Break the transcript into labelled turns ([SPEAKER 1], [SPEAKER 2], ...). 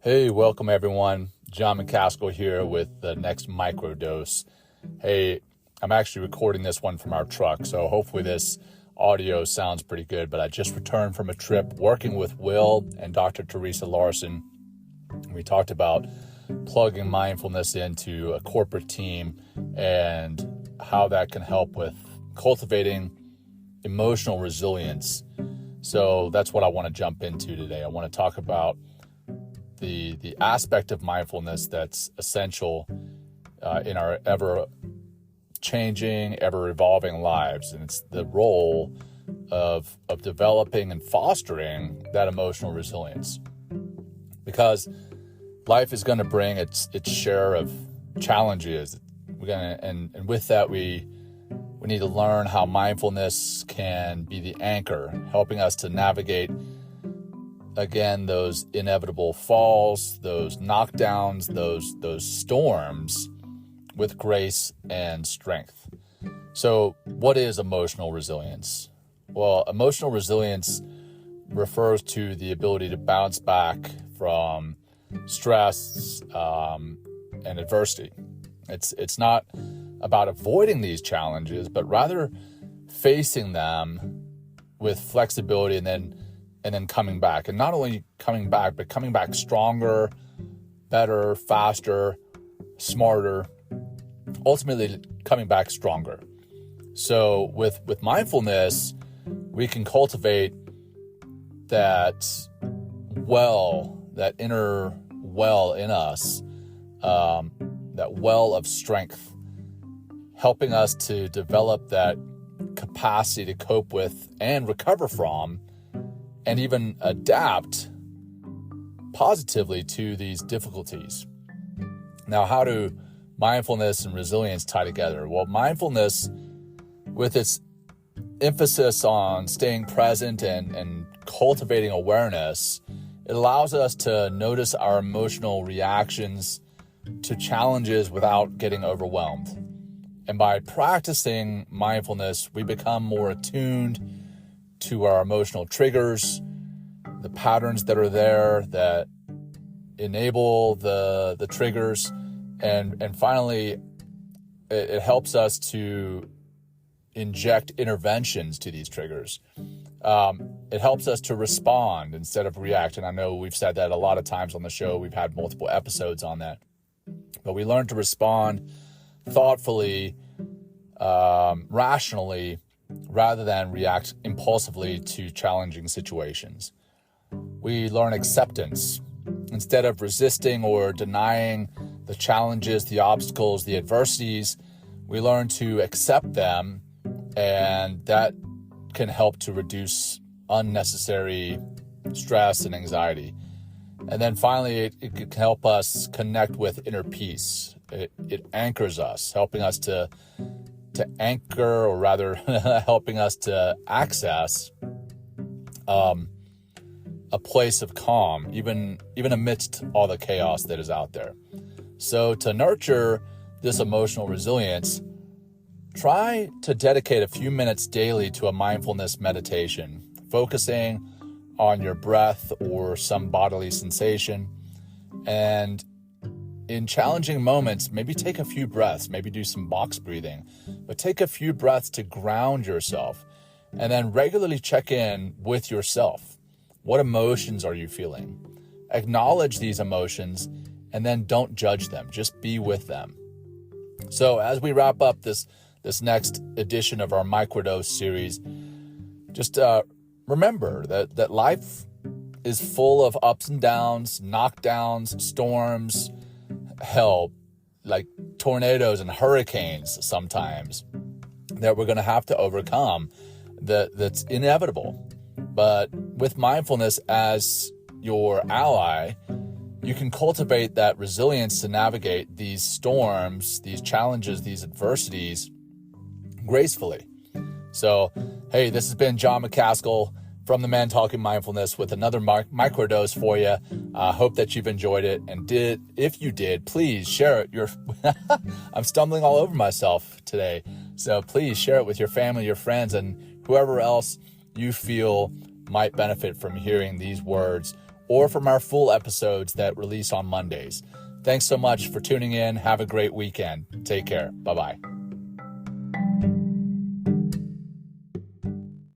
[SPEAKER 1] Hey, welcome everyone. John McCaskill here with the next Microdose. Hey, I'm actually recording this one from our truck, so hopefully this audio sounds pretty good, but I just returned from a trip working with Will and Dr. Teresa Larson. We talked about plugging mindfulness into a corporate team and how that can help with cultivating emotional resilience. So that's what I want to jump into today. I want to talk about the aspect of mindfulness that's essential in our ever-changing, ever-evolving lives. And it's the role of developing and fostering that emotional resilience. Because life is going to bring its share of challenges. And with that, we need to learn how mindfulness can be the anchor, helping us to navigate again those inevitable falls, those knockdowns, those storms with grace and strength. So what is emotional resilience? Well, emotional resilience refers to the ability to bounce back from stress and adversity. It's not about avoiding these challenges, but rather facing them with flexibility and then coming back. And not only coming back, but coming back stronger, better, faster, smarter, ultimately coming back stronger. So with mindfulness, we can cultivate that inner well in us, that well of strength, helping us to develop that capacity to cope with and recover from and even adapt positively to these difficulties. Now, how do mindfulness and resilience tie together? Well, mindfulness, with its emphasis on staying present and cultivating awareness, it allows us to notice our emotional reactions to challenges without getting overwhelmed. And by practicing mindfulness, we become more attuned to our emotional triggers, the patterns that are there that enable the triggers, and finally, it helps us to inject interventions to these triggers. It helps us to respond instead of react, and I know we've said that a lot of times on the show. We've had multiple episodes on that, but we learn to respond thoughtfully, rationally, rather than react impulsively to challenging situations. We learn acceptance. Instead of resisting or denying the challenges, the obstacles, the adversities, we learn to accept them, and that can help to reduce unnecessary stress and anxiety. And then finally, it can help us connect with inner peace. It anchors us, helping us to anchor, or rather helping us to access a place of calm, even amidst all the chaos that is out there. So to nurture this emotional resilience, try to dedicate a few minutes daily to a mindfulness meditation, focusing on your breath or some bodily sensation. And in challenging moments, maybe take a few breaths, maybe do some box breathing, but take a few breaths to ground yourself, and then regularly check in with yourself. What emotions are you feeling? Acknowledge these emotions, and then don't judge them. Just be with them. So as we wrap up this next edition of our Microdose series, just remember that life is full of ups and downs, knockdowns, storms, hell, like tornadoes and hurricanes sometimes that we're going to have to overcome. That's inevitable. But with mindfulness as your ally, you can cultivate that resilience to navigate these storms, these challenges, these adversities gracefully. So, hey, this has been John McCaskill from the Man Talking Mindfulness with another microdose for you. I hope that you've enjoyed it, and if you did, please share it. I'm stumbling all over myself today, so please share it with your family, your friends, and whoever else you feel might benefit from hearing these words or from our full episodes that release on Mondays. Thanks so much for tuning in. Have a great weekend. Take care. Bye-bye.